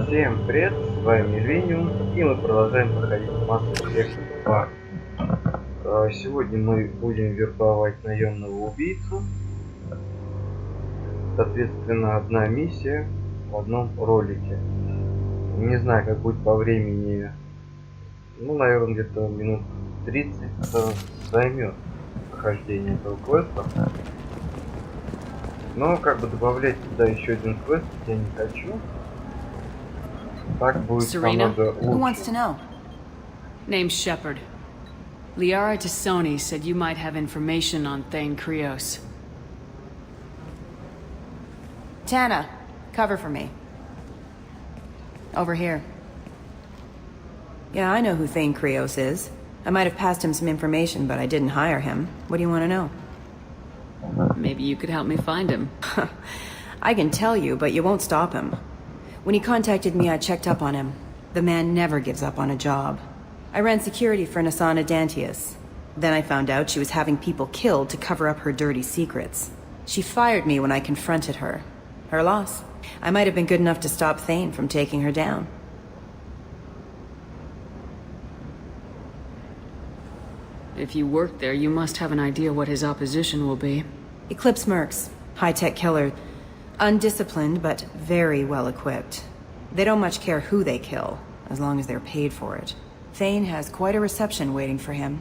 Всем привет, с вами Мильвениум, и мы продолжаем проходить массу эффектов 2. Сегодня мы будем вербовать наемного убийцу. Соответственно, одна миссия в одном ролике. Не знаю, как будет по времени. Ну, наверное, где-то минут 30 займет прохождение этого квеста. Но как бы добавлять туда еще один квест я не хочу. Так будет намного лучше. Who wants to know? Name's Shepard. Liara Tassoni said you might have information on Thane Krios. Tana, cover for me. Over here. Yeah, I know who Thane Krios is. I might have passed him some information, but I didn't hire him. What do you want to know? Maybe you could help me find him. I can tell you, but you won't stop him. When he contacted me, I checked up on him. The man never gives up on a job. I ran security for Nasana Dantius. Then I found out she was having people killed to cover up her dirty secrets. She fired me when I confronted her. Her loss. I might have been good enough to stop Thane from taking her down. If you work there, you must have an idea what his opposition will be. Eclipse mercs. High-tech killer. Undisciplined, but very well equipped. They don't much care who they kill, as long as they're paid for it. Thane has quite a reception waiting for him.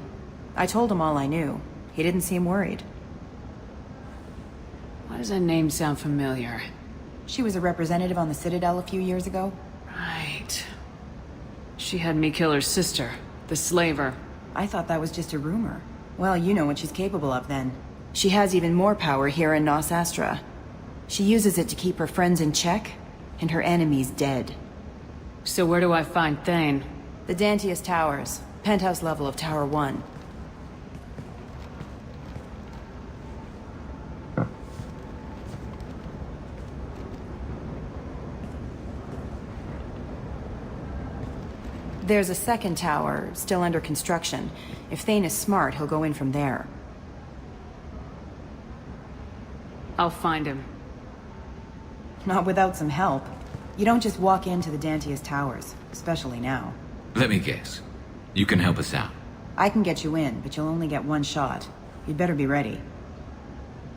I told him all I knew. He didn't seem worried. Why does that name sound familiar? She was a representative on the Citadel a few years ago. Right. She had me kill her sister, the slaver. I thought that was just a rumor. Well, you know what she's capable of then. She has even more power here in Nos Astra. She uses it to keep her friends in check, and her enemies dead. So where do I find Thane? The Dantius Towers, penthouse level of Tower 1. There's a second tower, still under construction. If Thane is smart, he'll go in from there. I'll find him. Not without some help. You don't just walk into the Dantius Towers, especially now. Let me guess. You can help us out. I can get you in, but you'll only get one shot. You'd better be ready.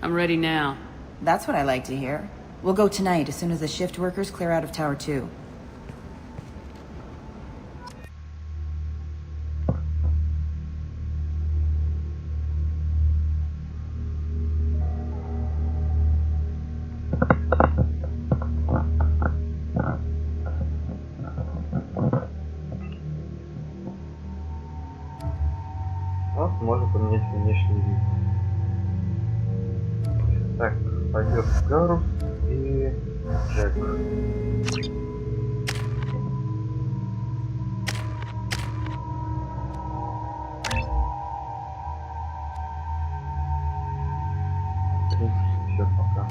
I'm ready now. That's what I like to hear. We'll go tonight as soon as the shift workers clear out of Tower 2. Вот, можно поменять внешний вид. Так, пойдет Гарус и Джек. В принципе, все пока.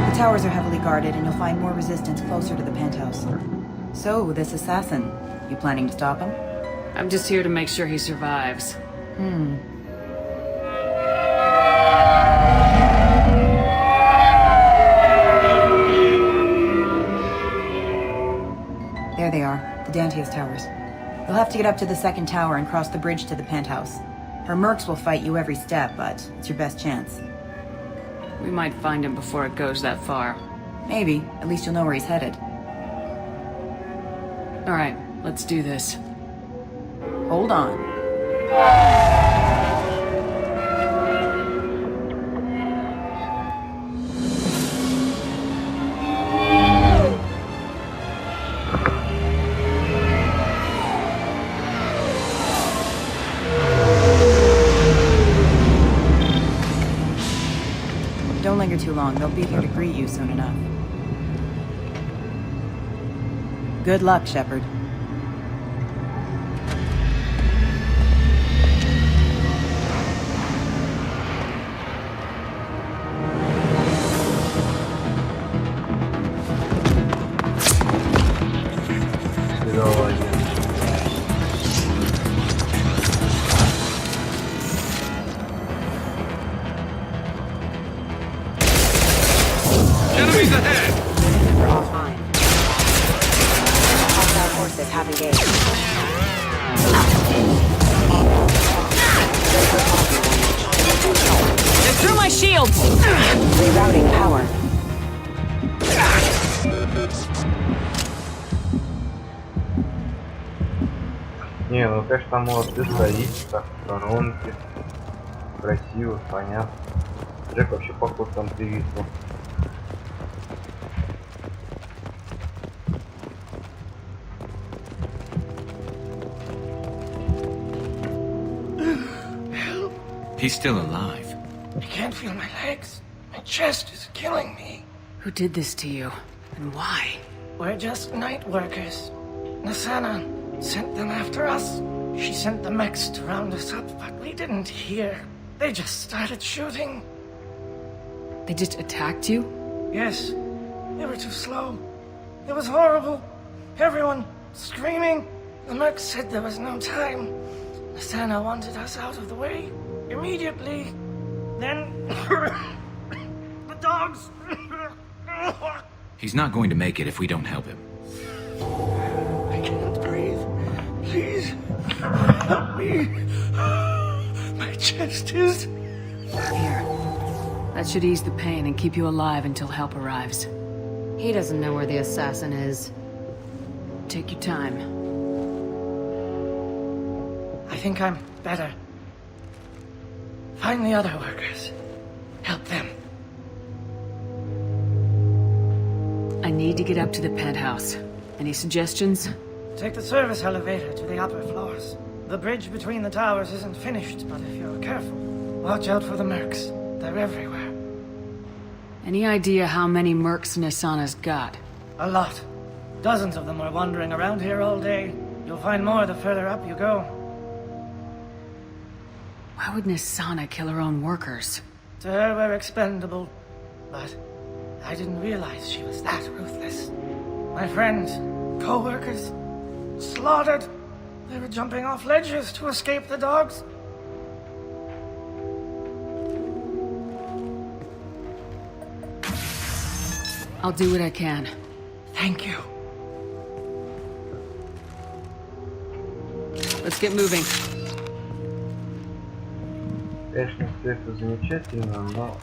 The towers are heavily guarded, and you'll find more resistance closer to the penthouse. So, this assassin, you planning to stop him? I'm just here to make sure he survives. There they are, the Dantius Towers. You'll have to get up to the second tower and cross the bridge to the penthouse. Her mercs will fight you every step, but it's your best chance. We might find him before it goes that far. Maybe. At least you'll know where he's headed. All right, let's do this. Hold on. Don't linger too long. They'll be here to greet you soon enough. Good luck, Shepard. Enemies ahead! We're all fine. Hostile forces have engaged. They threw my shield! Rerouting power. Не, ну конечно там может ты стоишь так в сторонке. Красиво, понятно. Джек вообще поход там привисло. He's still alive. I can't feel my legs. My chest is killing me. Who did this to you? And why? We're just night workers. Nasana sent them after us. She sent the mechs to round us up, but we didn't hear. They just started shooting. They just attacked you? Yes, they were too slow. It was horrible. Everyone screaming. The mechs said there was no time. Nasana wanted us out of the way. Immediately. Then... the dogs... He's not going to make it if we don't help him. I can't breathe. Please, help me. My chest is... Here. That should ease the pain and keep you alive until help arrives. He doesn't know where the assassin is. Take your time. I think I'm better. Find the other workers. Help them. I need to get up to the penthouse. Any suggestions? Take the service elevator to the upper floors. The bridge between the towers isn't finished, but if you're careful, watch out for the mercs. They're everywhere. Any idea how many mercs Nisana's got? A lot. Dozens of them are wandering around here all day. You'll find more the further up you go. Why would Nisana kill her own workers? To her, we're expendable. But I didn't realize she was that ruthless. My friends, co-workers, slaughtered. They were jumping off ledges to escape the dogs. I'll do what I can. Thank you. Let's get moving. Конечно, все это замечательно, но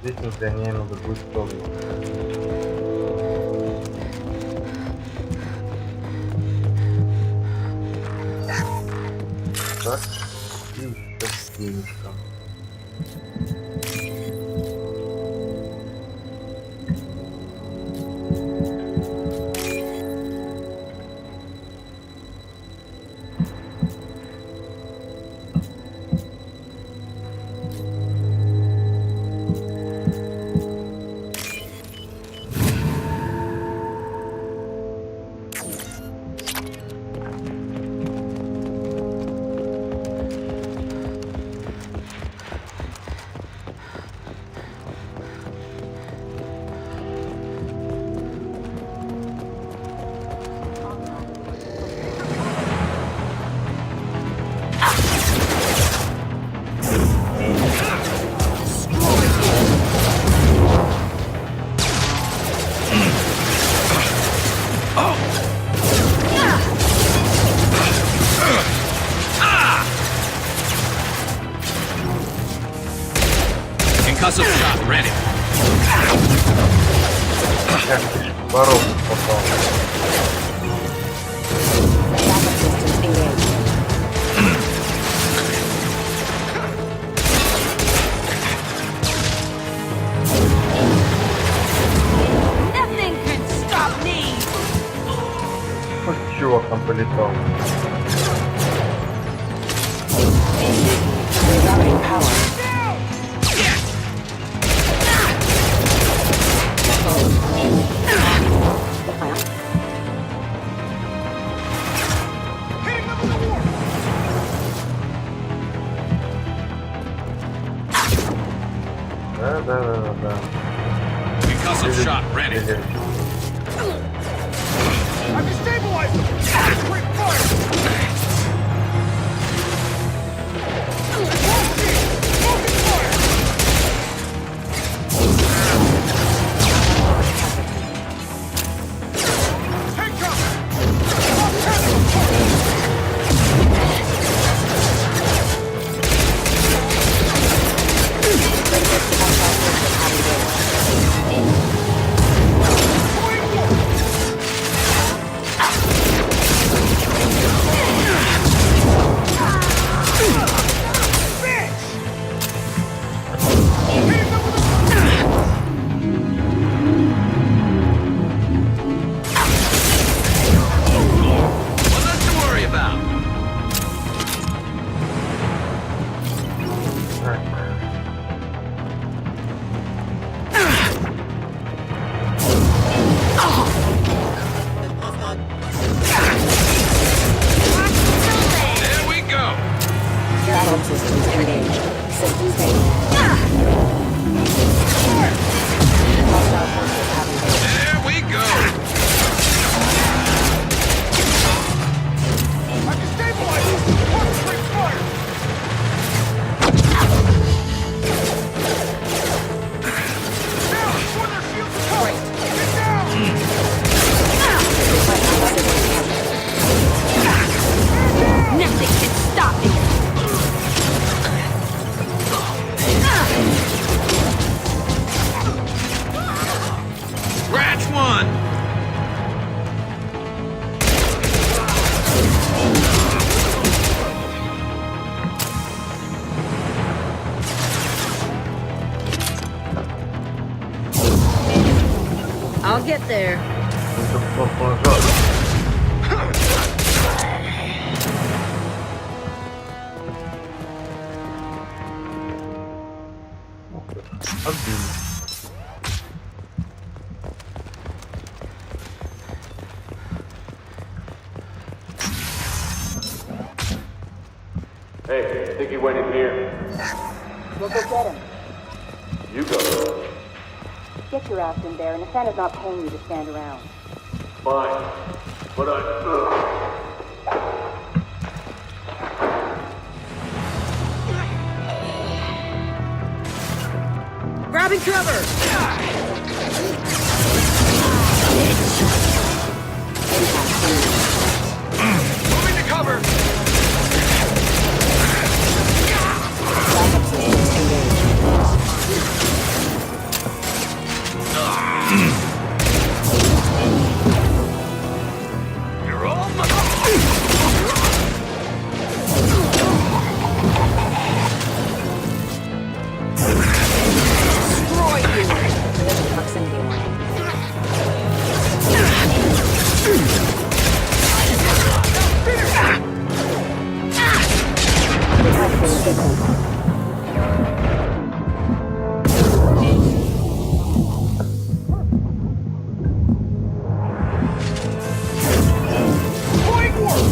здесь мы сгоняем на другую сторону. Так, и еще денежка. Concussive shot ready. Как ты в коробку попал? Nothing can stop me. Вот чувак там полетал. Rerouting power. Да. Concussive shot ready. I've destabilized them! Quick fire! Focus fire! Battle systems engaged. Systems ready. Hostile forces have engaged. There we go. I can stabilize it! Concentrate fire! Now, before their shields come! Get down! Nothing can stop me! Scratch one. I'll get there. Hey, I think he went in here. We'll go get him. You go. Get your ass in there, and Nathana's not paying you to stand around. Fine. But Grabbing cover! Moving to cover! Backup systems engaged. You're all my... Destroy you! There's a proximity warning. Point work!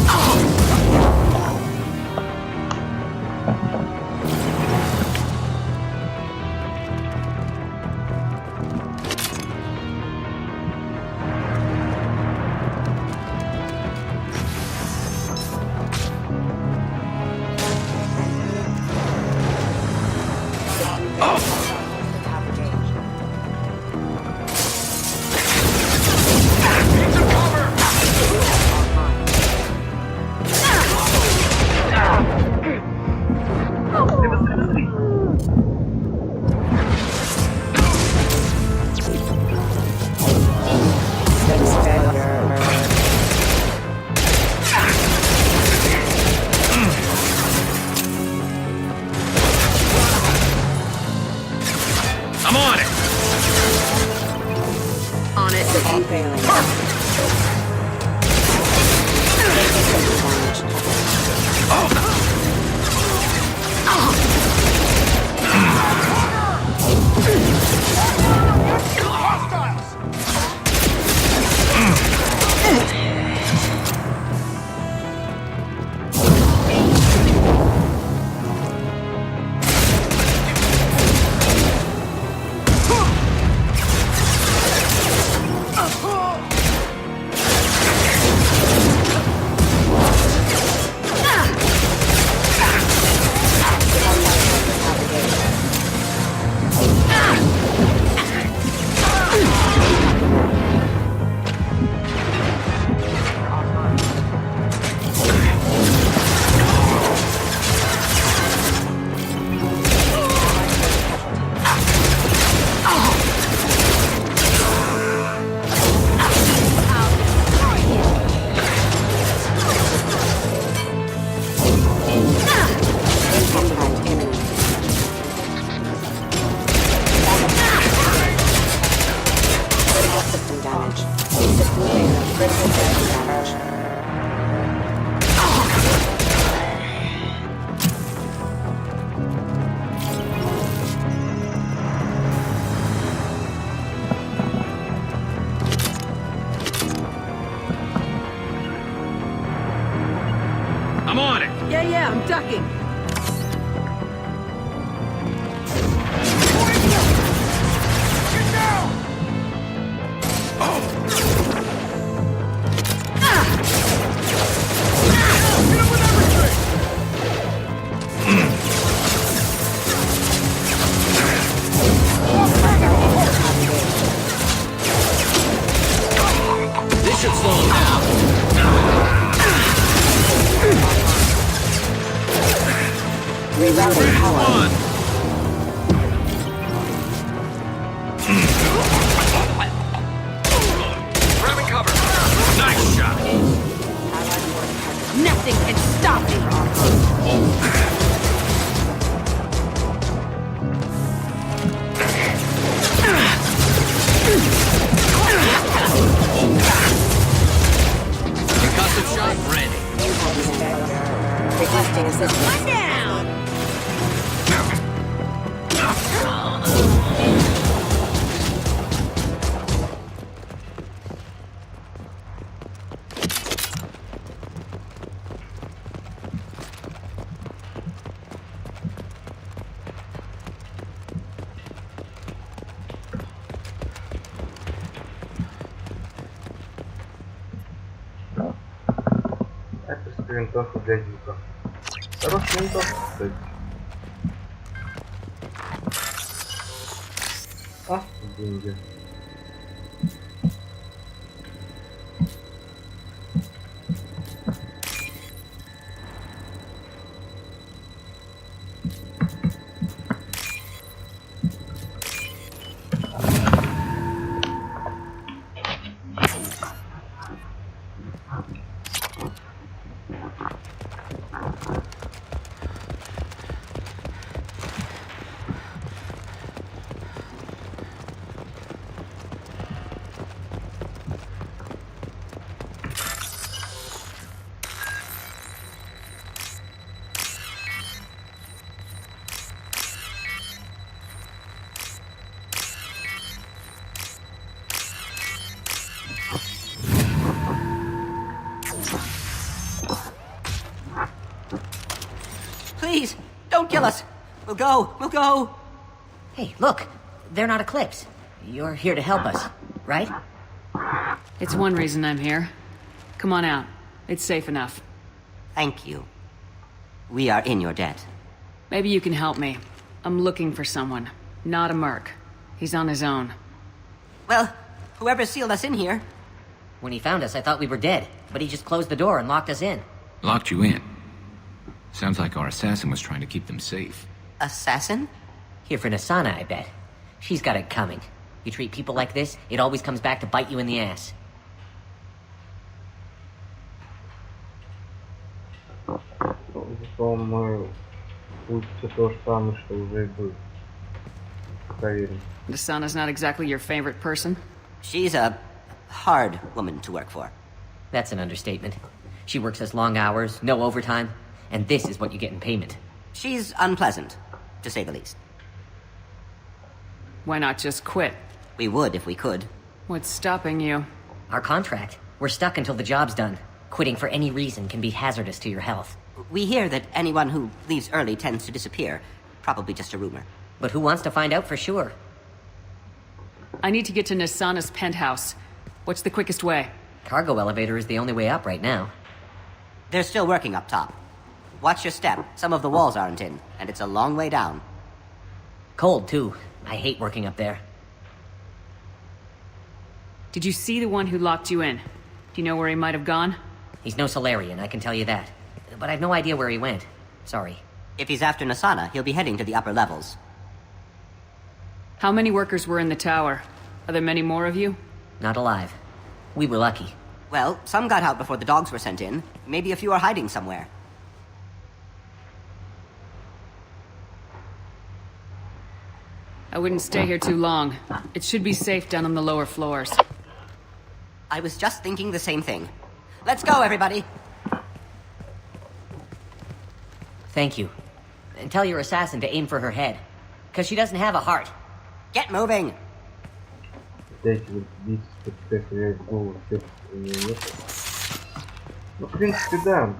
Reloading. One. Grabbing cover. Nice shot. Nothing can stop me. Concussive shot ready. Requesting assistance. One down. Авторская винтовка для Дюка. Хорошая винтовка, кстати. А, деньги. Please, don't kill us. We'll go. Hey, look, they're not Eclipse. You're here to help us, right? It's one reason I'm here. Come on out. It's safe enough. Thank you. We are in your debt. Maybe you can help me. I'm looking for someone. Not a merc. He's on his own. Well, whoever sealed us in here. When he found us, I thought we were dead, but he just closed the door and locked us in. Locked you in. Sounds like our assassin was trying to keep them safe. Assassin? Here for Nasana, I bet. She's got it coming. You treat people like this, it always comes back to bite you in the ass. Зато мы будет все то же самое, что уже и было. Проверим. Nasana's not exactly your favorite person? She's a hard woman to work for. That's an understatement. She works us long hours, no overtime, and this is what you get in payment. She's unpleasant, to say the least. Why not just quit? We would if we could. What's stopping you? Our contract. We're stuck until the job's done. Quitting for any reason can be hazardous to your health. We hear that anyone who leaves early tends to disappear. Probably just a rumor. But who wants to find out for sure? I need to get to Nasana's penthouse. What's the quickest way? Cargo elevator is the only way up right now. They're still working up top. Watch your step. Some of the walls aren't in, and it's a long way down. Cold, too. I hate working up there. Did you see the one who locked you in? Do you know where he might have gone? He's no Solarian, I can tell you that. But I've no idea where he went. Sorry. If he's after Nasana, he'll be heading to the upper levels. How many workers were in the tower? Are there many more of you? Not alive. We were lucky. Well, some got out before the dogs were sent in. Maybe a few are hiding somewhere. I wouldn't stay here too long. It should be safe down on the lower floors. I was just thinking the same thing. Let's go, everybody! Thank you. And tell your assassin to aim for her head. Because she doesn't have a heart. Get moving! Эти вот убийцы, как стрелять в голову, сердце у нее нет. Ну, в принципе, да.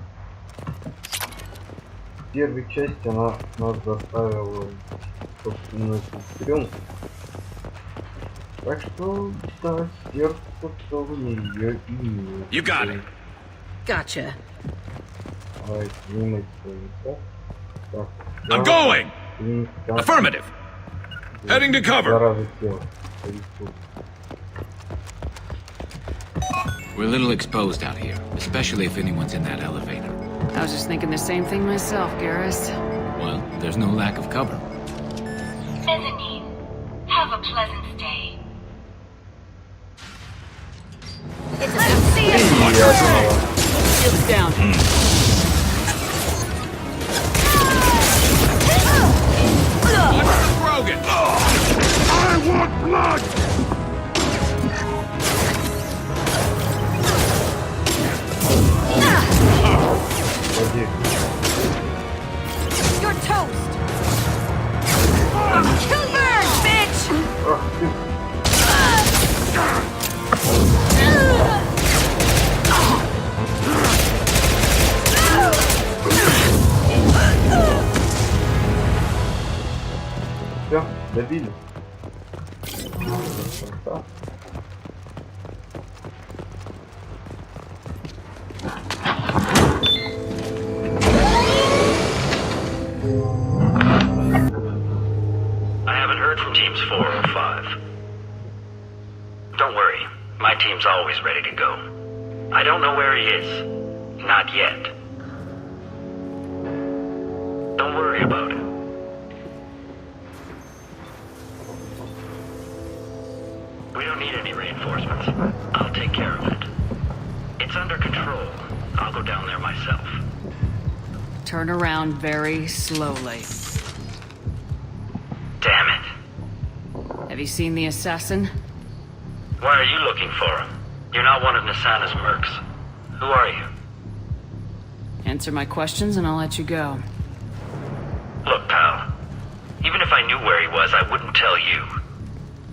В первой части она нас заставила собственную сестренку. Так что, да, сердце-то у нее имеет. You got it. Gotcha. Давай, снимать так. Так. I'm going! Affirmative. Heading to cover. Зараза тела. We're a little exposed out here, especially if anyone's in that elevator. I was just thinking the same thing myself, Garrus. Well, there's no lack of cover. Mezzanine. Have a pleasant stay. Let's see it! Shields down. Watch the Krogan! I want blood! You're toast! Kill burn, bitch! Все, добили. I haven't heard from teams 4 or 5. Don't worry, my team's always ready to go. I don't know where he is. Not yet. Don't worry about it. We don't need any reinforcements. I'll take care of it. It's under control. I'll go down there myself. Turn around very slowly. Damn it. Have you seen the assassin? Why are you looking for him? You're not one of Nisana's mercs. Who are you? Answer my questions and I'll let you go. Look, pal. Even if I knew where he was, I wouldn't tell you.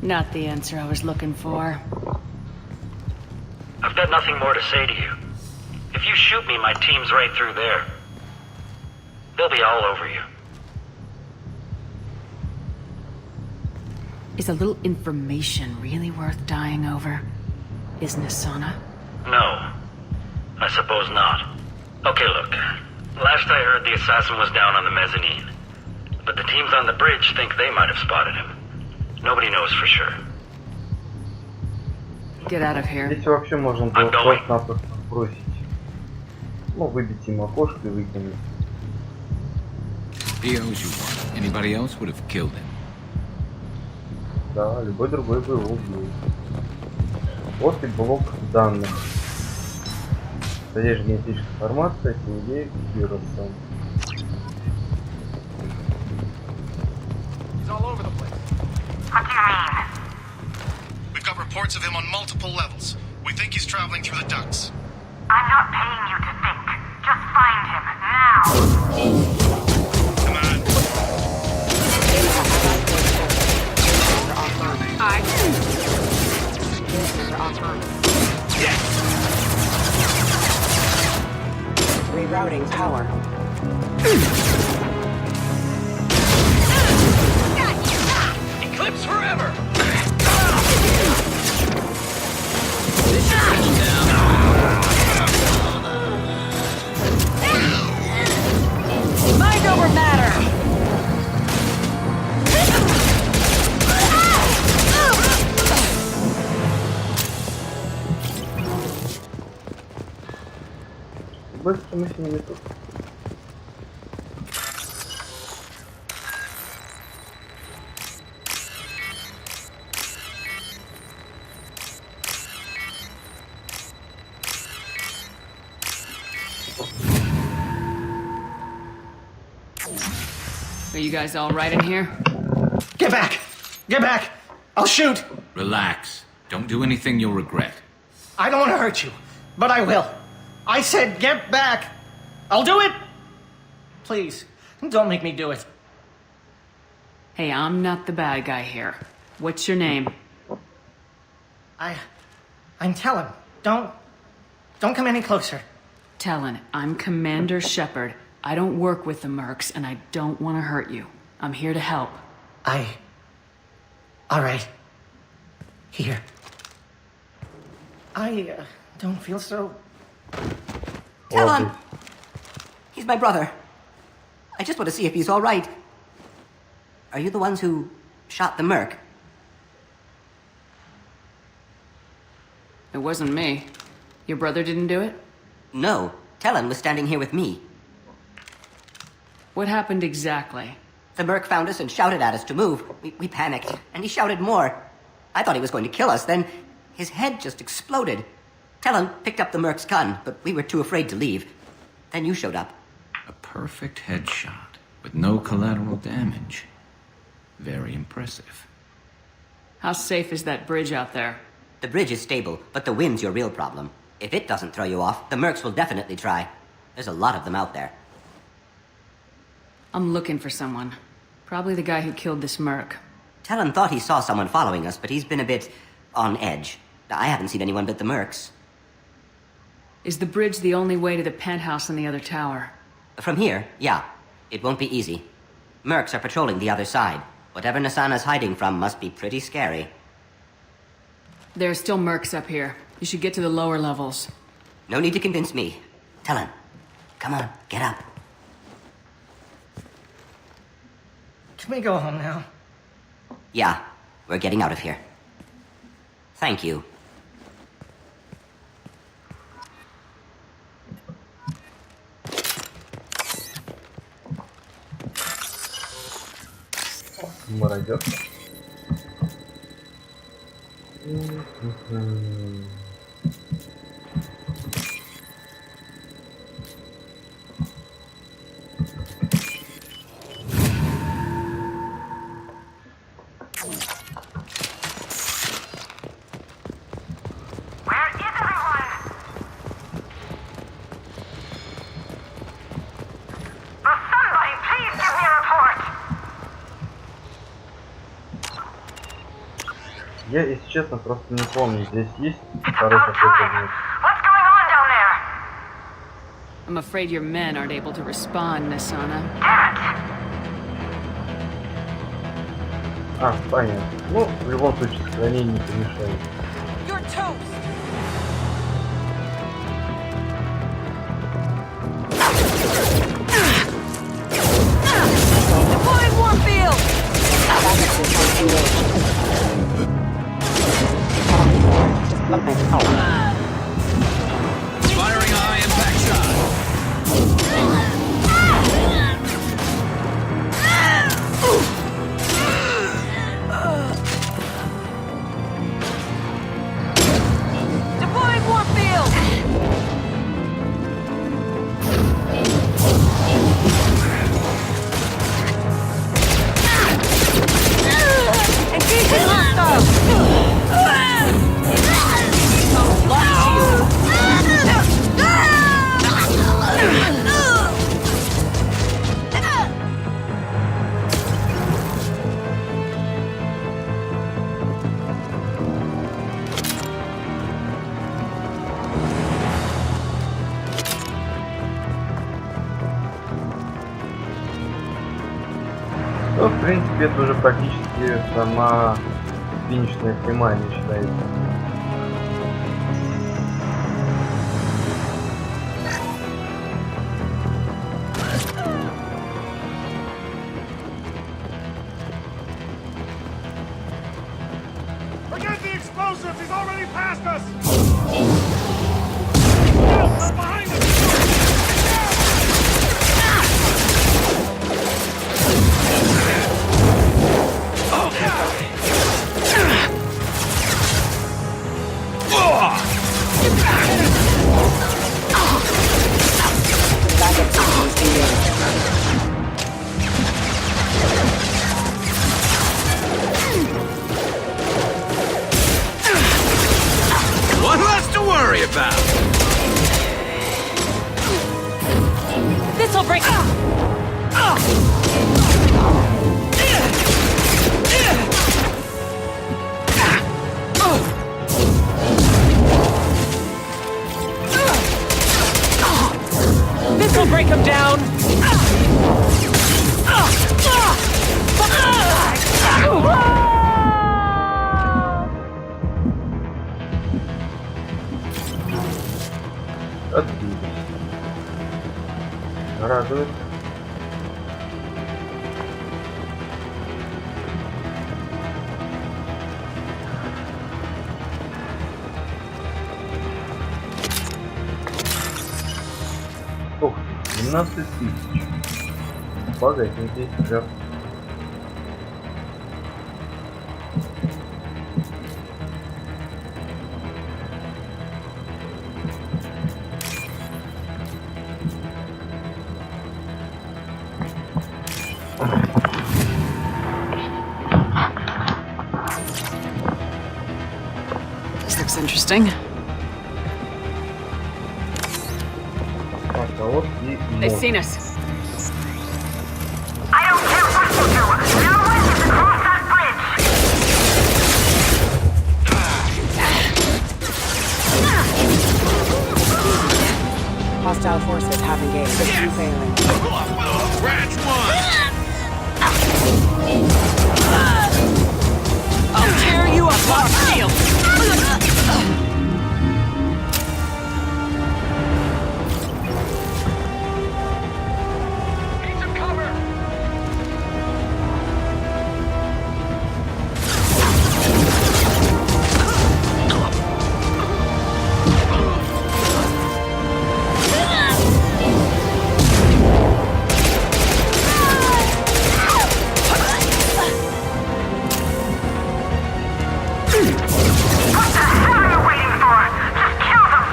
Not the answer I was looking for. I've got nothing more to say to you. If you shoot me, my team's right through there. They'll be all over you. Is a little information really worth dying over? Is Nisana? No. I suppose not. Okay, look. Last I heard, the assassin was down on the mezzanine. But the teams on the bridge think they might have spotted him. Nobody knows for sure. Get out of here. Здесь вообще можно было просто-напросто бросить. Ну, выбить им окошко и выкинуть. He owes you one. Anybody else would have killed him. Да, любой другой бы его убил. Вот и блок данных. Содержит генетическая информация, теней, вируса. He's all over the place. What do you mean? We've got reports of him on multiple levels. We think he's traveling through the ducts. I'm not paying you to think. Just find him, now! Come on. Rerouting power. Eclipse forever! Mind over matter! Быстро мы с ними тут. Are you guys all right in here? Get back! Get back! I'll shoot! Relax. Don't do anything you'll regret. I don't want to hurt you, but I will. I said get back! I'll do it! Please, don't make me do it. Hey, I'm not the bad guy here. What's your name? I'm Talon. Don't come any closer. Talon, I'm Commander Shepard. I don't work with the mercs, and I don't want to hurt you. I'm here to help. All right. Here. I don't feel so... Talon! He's my brother. I just want to see if he's all right. Are you the ones who shot the merc? It wasn't me. Your brother didn't do it? No. Talon was standing here with me. What happened exactly? The merc found us and shouted at us to move. We panicked, and he shouted more. I thought he was going to kill us, then his head just exploded. Talon picked up the merc's gun, but we were too afraid to leave. Then you showed up. A perfect headshot with no collateral damage. Very impressive. How safe is that bridge out there? The bridge is stable, but the wind's your real problem. If it doesn't throw you off, the mercs will definitely try. There's a lot of them out there. I'm looking for someone. Probably the guy who killed this merc. Talon thought he saw someone following us, but he's been a bit on edge. I haven't seen anyone but the mercs. Is the bridge the only way to the penthouse in the other tower? From here, yeah. It won't be easy. Mercs are patrolling the other side. Whatever Nasana's hiding from must be pretty scary. There are still mercs up here. You should get to the lower levels. No need to convince me. Talon, come on, get up. Can we go home now? Yeah, we're getting out of here. Thank you. Мародер. Я, если честно, просто не помню, здесь есть второй какой-то. I'm afraid your men aren't able to respond, Nasana. А, понятно. Ну, в любом случае, сохранение не помешает. Firing high impact shot. Deploying warfield! Engaging hostile! Ну, в принципе, это уже практически сама финишная прямая, не считается. Forget the explosives! He's already passed us! They're behind us! One less to worry about. This'll break. This'll break him down. Отбились. Радует. Ух ты, 12 тысяч. Погодите, да. This looks interesting. Так, а вот и They've мост. seen us. I don't care what you do. No one is across that bridge. Hostile forces have engaged. Failing. Branch one. I'll tear you apart, shield. Need some cover. What the hell are you waiting for? Just kill them.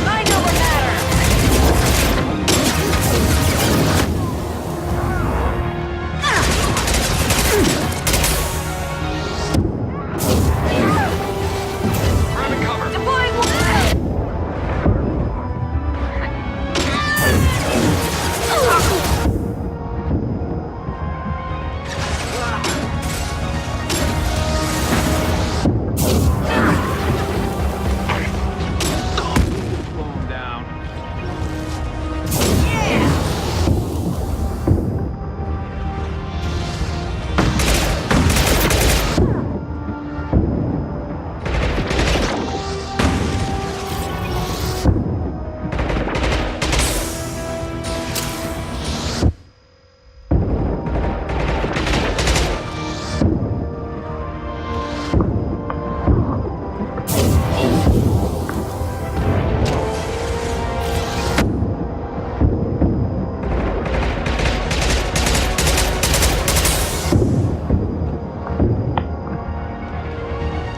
Mind over matter! Grabbing cover. Deploying one! Slow him down.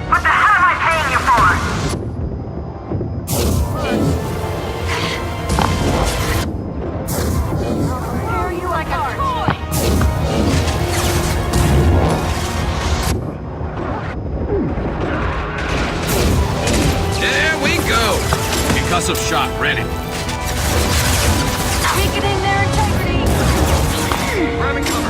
What the hell am I paying you for? Prepare you like a toy! There we go. Concussive shot ready. Weakening their integrity! Grabbing cover.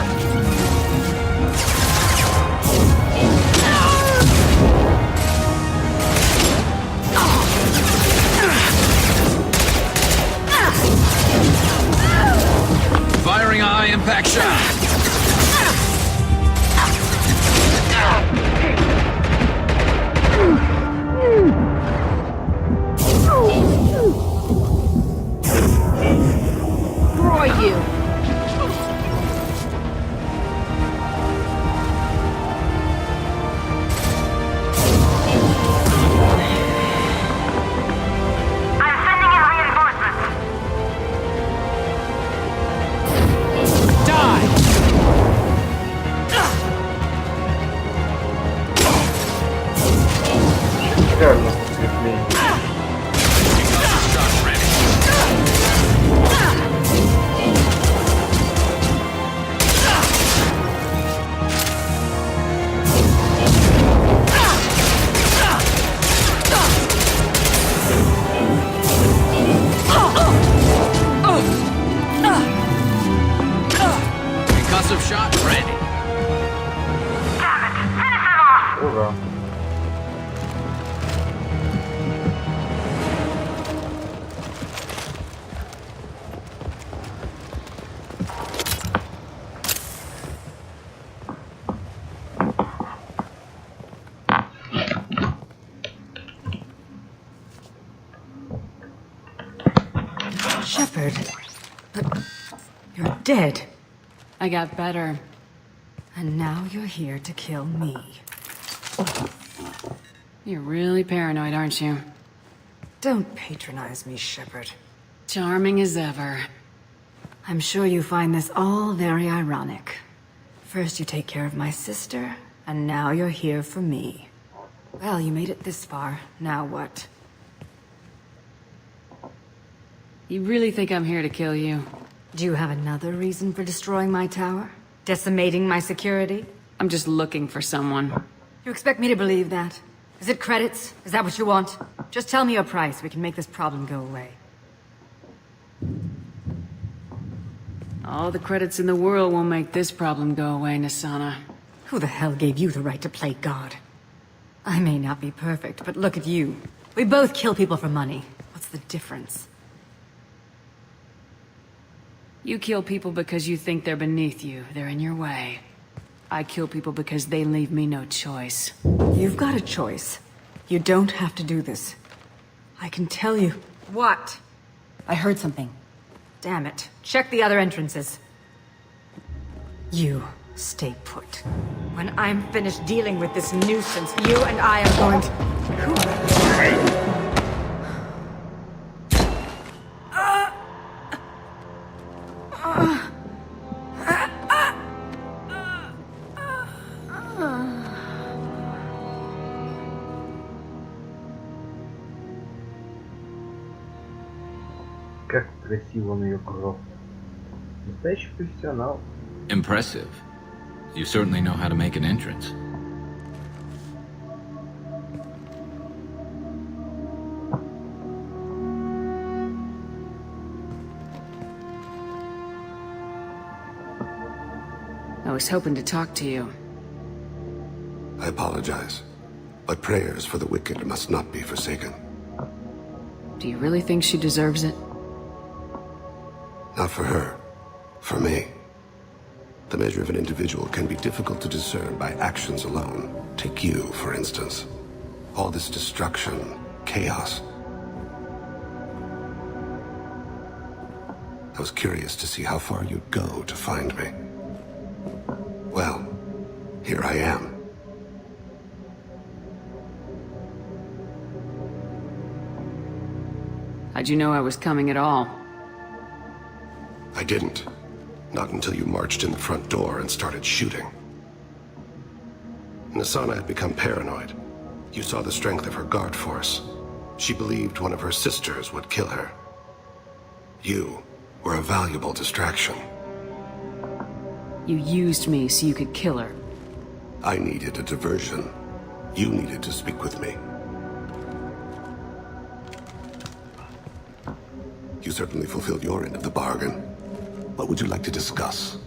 Firing a high impact shot. Destroy you! I'm sending in reinforcements. Die! Шикарно подкрепление. Shot ready. Concussive shot ready. Damn it! Finish him off! Ура. Shepard. But you're dead. I got better. And now you're here to kill me. You're really paranoid, aren't you? Don't patronize me, Shepard. Charming as ever. I'm sure you find this all very ironic. First you take care of my sister, and now you're here for me. Well, you made it this far. Now what? You really think I'm here to kill you? Do you have another reason for destroying my tower? Decimating my security? I'm just looking for someone. You expect me to believe that? Is it credits? Is that what you want? Just tell me your price. We can make this problem go away. All the credits in the world won't make this problem go away, Nasana. Who the hell gave you the right to play God? I may not be perfect, but look at you. We both kill people for money. What's the difference? You kill people because you think they're beneath you. They're in your way. I kill people because they leave me no choice. You've got a choice. You don't have to do this. I can tell you. What? I heard something. Damn it. Check the other entrances. You stay put. When I'm finished dealing with this nuisance, you and I are going to... Как красиво он ее грохнул. Настоящий профессионал. Impressive. You certainly know how to make an entrance. I was hoping to talk to you. I apologize, but prayers for the wicked must not be forsaken. Do you really think she deserves it? Not for her. For me. The measure of an individual can be difficult to discern by actions alone. Take you, for instance. All this destruction, chaos. I was curious to see how far you'd go to find me. Well, here I am. How'd you know I was coming at all? I didn't. Not until you marched in the front door and started shooting. Nasana had become paranoid. You saw the strength of her guard force. She believed one of her sisters would kill her. You were a valuable distraction. You used me so you could kill her. I needed a diversion. You needed to speak with me. You certainly fulfilled your end of the bargain. What would you like to discuss?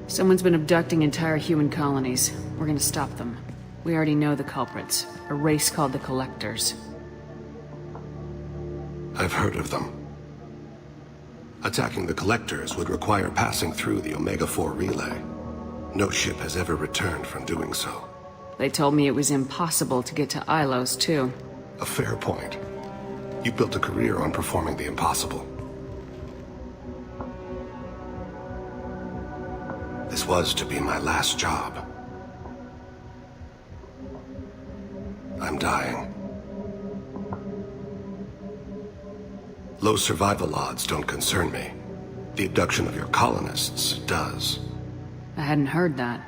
Someone's been abducting entire human colonies. We're gonna stop them. We already know the culprits. A race called the Collectors. I've heard of them. Attacking the Collectors would require passing through the Omega-4 relay. No ship has ever returned from doing so. They told me it was impossible to get to Ilos, too. A fair point. You built a career on performing the impossible. This was to be my last job. I'm dying. Low survival odds don't concern me. The abduction of your colonists does. I hadn't heard that.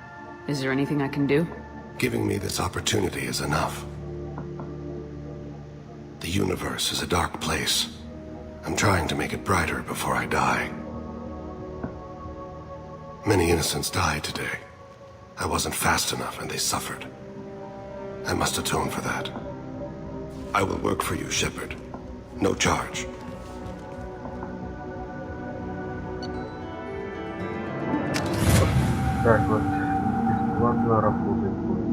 Is there anything I can do? Giving me this opportunity is enough. The universe is a dark place. I'm trying to make it brighter before I die. Many innocents died today. I wasn't fast enough and they suffered. I must atone for that. I will work for you, Shepard. No charge. Так вот, бесплатно работать будет.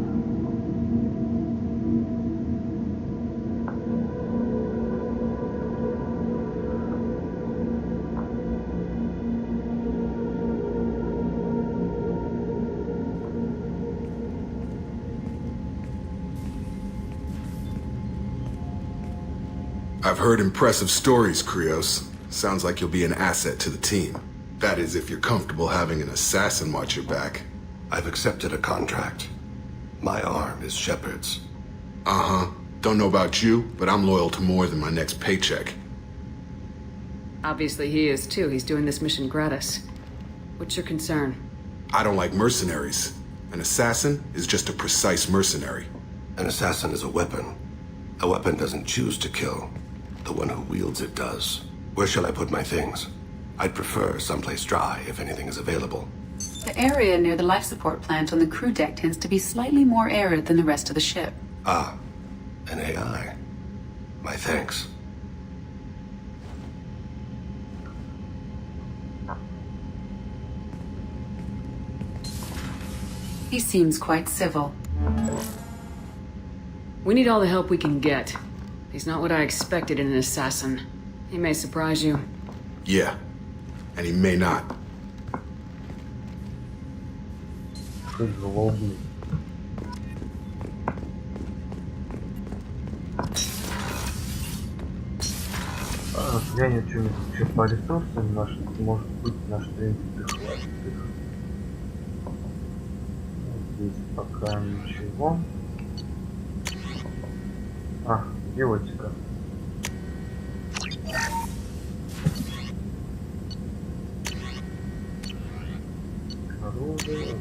I've heard impressive stories, Krios. Sounds like you'll be an asset to the team. That is, if you're comfortable having an assassin watch your back. I've accepted a contract. My arm is Shepard's. Uh-huh. Don't know about you, but I'm loyal to more than my next paycheck. Obviously he is too. He's doing this mission gratis. What's your concern? I don't like mercenaries. An assassin is just a precise mercenary. An assassin is a weapon. A weapon doesn't choose to kill. The one who wields it does. Where shall I put my things? I'd prefer someplace dry if anything is available. The area near the life support plant on the crew deck tends to be slightly more arid than the rest of the ship. Ah, an AI. My thanks. He seems quite civil. We need all the help we can get. He's not what I expected in an assassin. He may surprise you. Yeah, and he may not. Взглянем, что у них вообще по ресурсам нашим. Может быть, наш принцип хватит их. Здесь пока ничего. А, девочка. Оружие.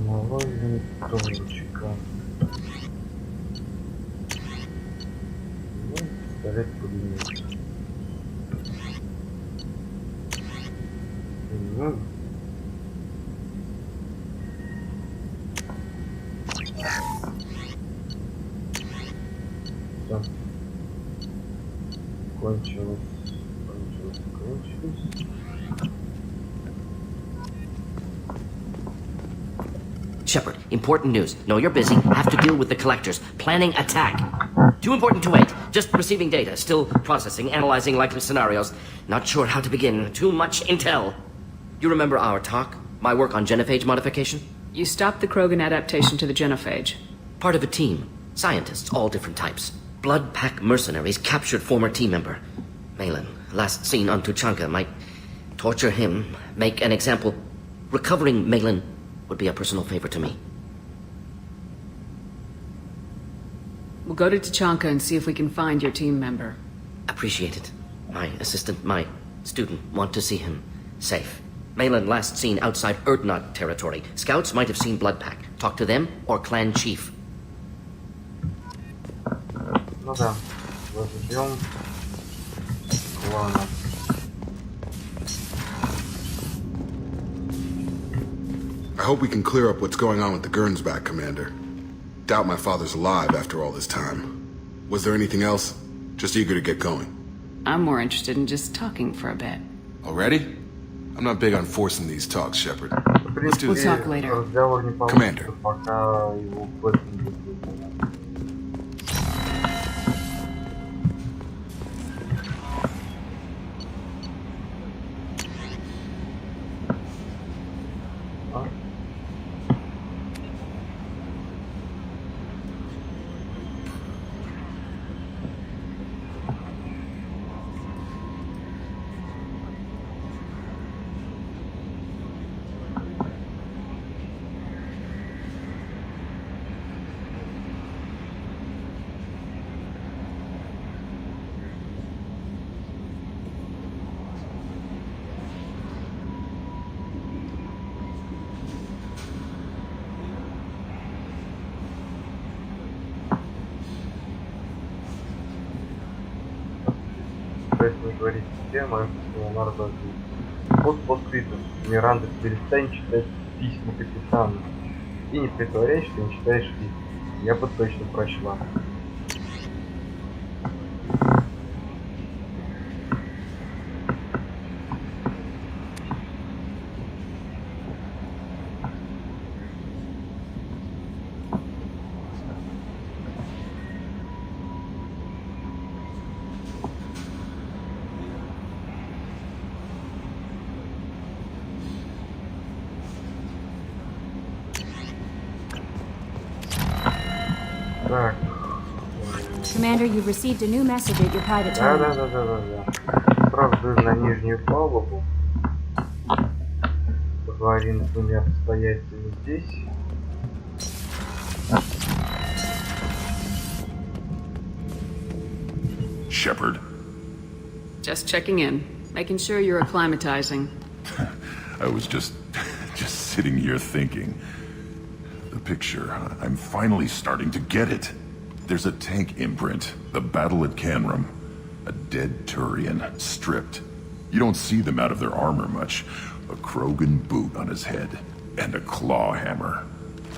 Малой винтовочка. Ну, пистолет-пулемет. Ну. Все. Кончилось. Shepard, important news. Know you're busy. Have to deal with the collectors. Planning attack. Too important to wait. Just receiving data. Still processing, analyzing likely scenarios. Not sure how to begin. Too much intel. You remember our talk? My work on genophage modification? You stopped the Krogan adaptation to the genophage. Part of a team. Scientists, all different types. Blood pack mercenaries captured former team member. Malin, last seen on Tuchanka, might torture him, make an example. Recovering Malin would be a personal favor to me. We'll go to Tuchanka and see if we can find your team member. Appreciate it. My assistant, my student, want to see him safe. Malin last seen outside Erdnot territory. Scouts might have seen Bloodpack. Talk to them or clan chief. Ну да, возьмем клана. I hope we can clear up what's going on with the Gernsback, Commander. Doubt my father's alive after all this time. Was there anything else? Just eager to get going. I'm more interested in just talking for a bit. Already? I'm not big on forcing these talks, Shepard. Let's do We'll this. talk later. Commander. Пока его бэт не будет. Если говорить тема, надо постскриптум. Миранда, перестань читать письма капитана. И не притворяйся, что не читаешь письма. Я бы точно прочла. Так. Commander, you've received a new message at your private time. Да. Сразу на нижнюю палубу. Поговорим с двумя обстоятельствами здесь. Shepard? Just checking in, making sure you're acclimatizing. I was just sitting here thinking. The picture, I'm finally starting to get it. There's a tank imprint, the battle at Canrum. A dead Turian, stripped. You don't see them out of their armor much. A Krogan boot on his head, and a claw hammer.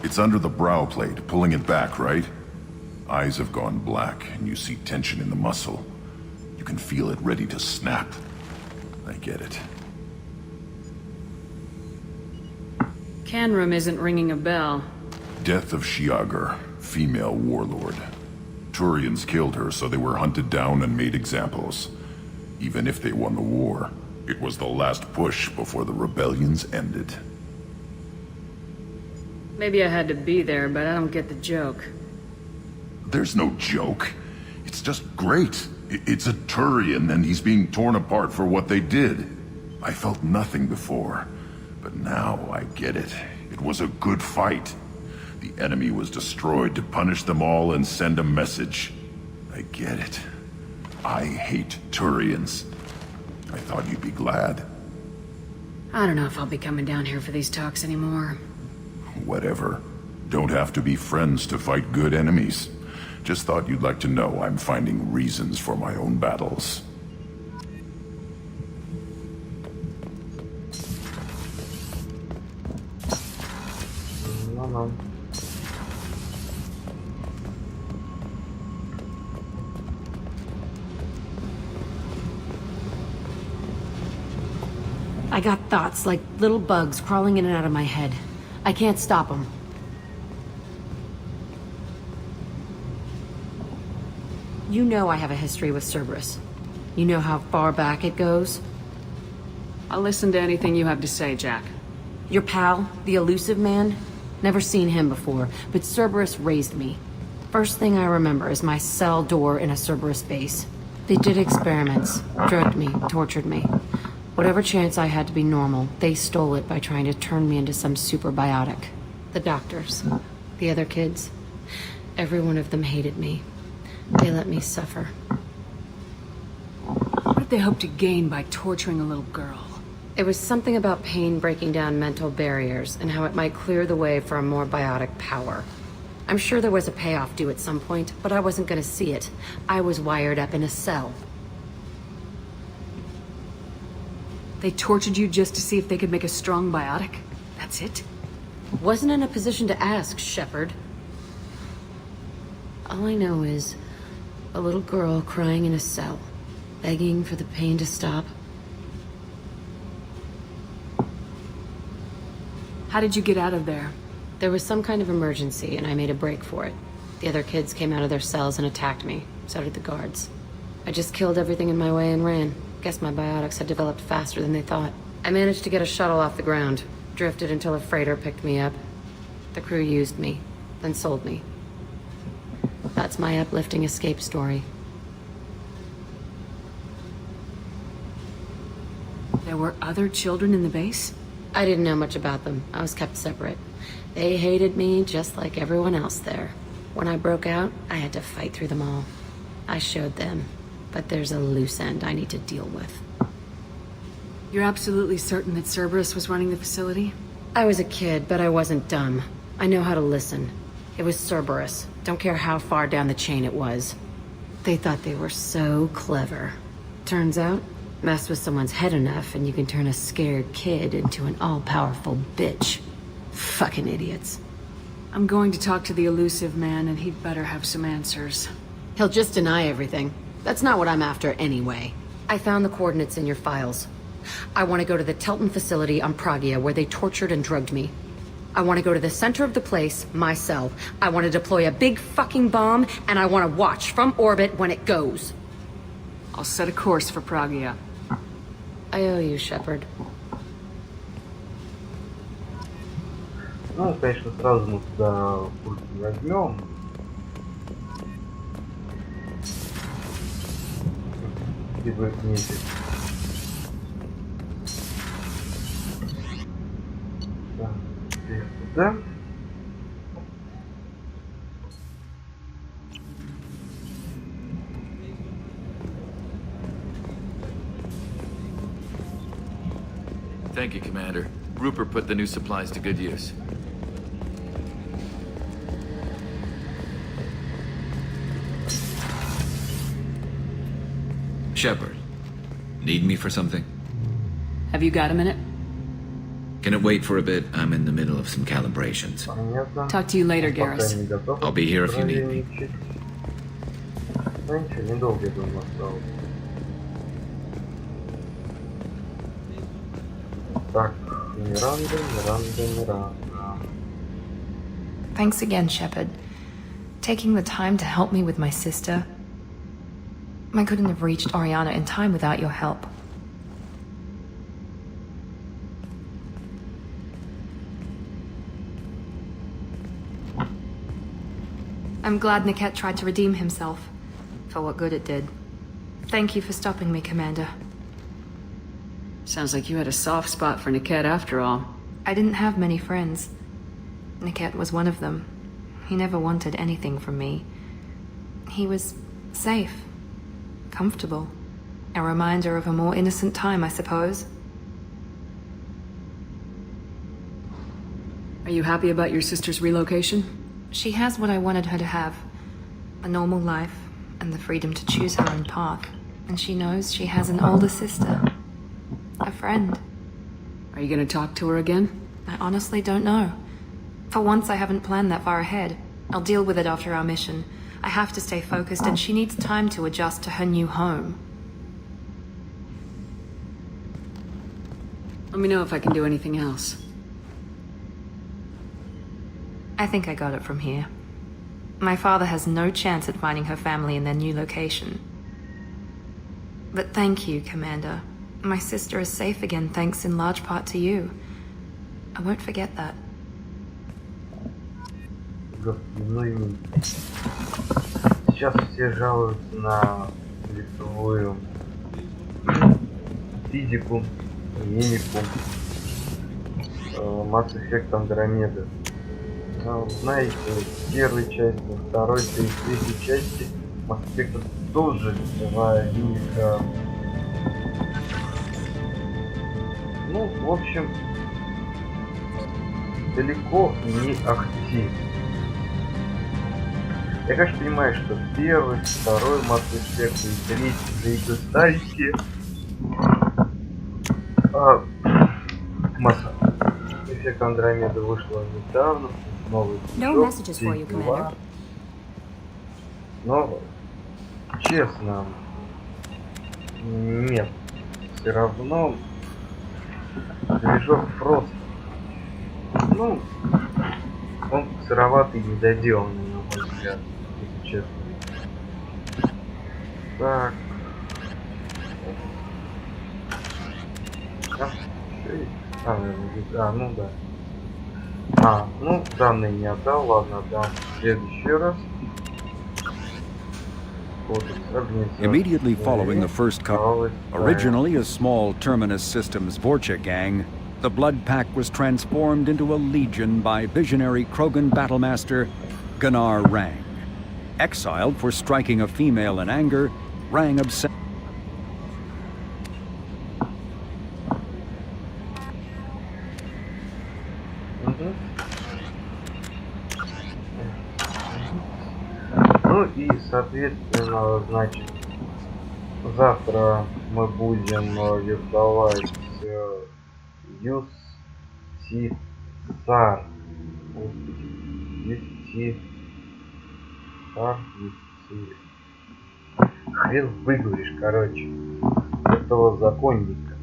It's under the brow plate, pulling it back, right? Eyes have gone black, and you see tension in the muscle. You can feel it ready to snap. I get it. Canrum isn't ringing a bell. Death of Shiagar, female warlord. Turians killed her, so they were hunted down and made examples. Even if they won the war, it was the last push before the rebellions ended. Maybe I had to be there, but I don't get the joke. There's no joke. It's just great. It's a Turian, and he's being torn apart for what they did. I felt nothing before, but now I get it. It was a good fight. The enemy was destroyed to punish them all and send a message. I get it. I hate Turians. I thought you'd be glad. I don't know if I'll be coming down here for these talks anymore. Whatever. Don't have to be friends to fight good enemies. Just thought you'd like to know I'm finding reasons for my own battles. No. I got thoughts like little bugs crawling in and out of my head. I can't stop them. You know I have a history with Cerberus. You know how far back it goes? I'll listen to anything you have to say, Jack. Your pal, the elusive man? Never seen him before, but Cerberus raised me. First thing I remember is my cell door in a Cerberus base. They did experiments, drugged me, tortured me. Whatever chance I had to be normal, they stole it by trying to turn me into some superbiotic. The doctors, the other kids, every one of them hated me. They let me suffer. What did they hope to gain by torturing a little girl? It was something about pain breaking down mental barriers and how it might clear the way for a more biotic power. I'm sure there was a payoff due at some point, but I wasn't gonna see it. I was wired up in a cell. They tortured you just to see if they could make a strong biotic? That's it? Wasn't in a position to ask, Shepard. All I know is a little girl crying in a cell, begging for the pain to stop. How did you get out of there? There was some kind of emergency, and I made a break for it. The other kids came out of their cells and attacked me. So did the guards. I just killed everything in my way and ran. Guess my biotics had developed faster than they thought. I managed to get a shuttle off the ground. Drifted until a freighter picked me up. The crew used me, then sold me. That's my uplifting escape story. There were other children in the base? I didn't know much about them. I was kept separate. They hated me just like everyone else there. When I broke out, I had to fight through them all. I showed them, but there's a loose end I need to deal with. You're absolutely certain that Cerberus was running the facility? I was a kid, but I wasn't dumb. I know how to listen. It was Cerberus. Don't care how far down the chain it was. They thought they were so clever. Turns out, mess with someone's head enough and you can turn a scared kid into an all-powerful bitch. Fucking idiots. I'm going to talk to the elusive man, and he'd better have some answers. He'll just deny everything. That's not what I'm after anyway. I found the coordinates in your files. I want to go to the Telton facility on Pragia where they tortured and drugged me. I want to go to the center of the place, myself. I want to deploy a big fucking bomb, and I want to watch from orbit when it goes. I'll set a course for Pragia. I owe you, Shepard. Ну, конечно, сразу мы туда курс не возьмем. Либо месяц. Так, теперь туда. Thank you, Commander. Rupert put the new supplies to good use. Shepard, need me for something? Have you got a minute? Can it wait for a bit? I'm in the middle of some calibrations. Понятно. Talk to you later, Garrus. Пока не готов. I'll be here if you need me. Ну ничего, недолго, я думаю, осталось. Так, Миранда. Thanks again, Shepard. Taking the time to help me with my sister. I couldn't have reached Oriana in time without your help. I'm glad Niket tried to redeem himself, for what good it did. Thank you for stopping me, Commander. Sounds like you had a soft spot for Niket after all. I didn't have many friends. Niket was one of them. He never wanted anything from me. He was safe, comfortable. A reminder of a more innocent time, I suppose. Are you happy about your sister's relocation? She has what I wanted her to have. A normal life, and the freedom to choose her own path. And she knows she has an older sister. A friend. Are you gonna talk to her again? I honestly don't know. For once, I haven't planned that far ahead. I'll deal with it after our mission. I have to stay focused, and she needs time to adjust to her new home. Let me know if I can do anything else. I think I got it from here. My father has no chance at finding her family in their new location. But thank you, Commander. My sister is safe again thanks in large part to you. I won't forget that. Ну и сейчас все жалуются на лицевую физику, мимику Mass Effect Andromeda. Знаете, в первой части, во второй, третьей части Mass Effect тоже лицевая мимика. Ну, в общем, далеко не ахти. Я, конечно, понимаю, что первый, второй Mass Effect и третий за игры старенькие. Mass Effect Andromeda вышла недавно, новый движок, но, честно, нет, все равно движок просто, ну, он сыроватый и недоделанный, на мой взгляд, если честно. Так. Ну да. Ну, данные не отдал, ладно, отдам в следующий раз. Immediately following the first cup, originally a small Terminus Systems Vorcha gang, the Blood Pack was transformed into a legion by visionary Krogan battlemaster Gunnar Rang. Exiled for striking a female in anger, Rang obsessed. Ну и, соответственно, значит, завтра мы будем вербовать хрен выговоришь, короче, этого законника.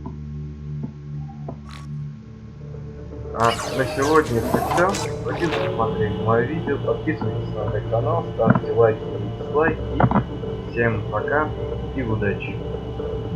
А на сегодня это все. Спасибо, что смотрели мое видео. Подписывайтесь на мой канал, ставьте лайки, дизлайки. Всем пока и удачи.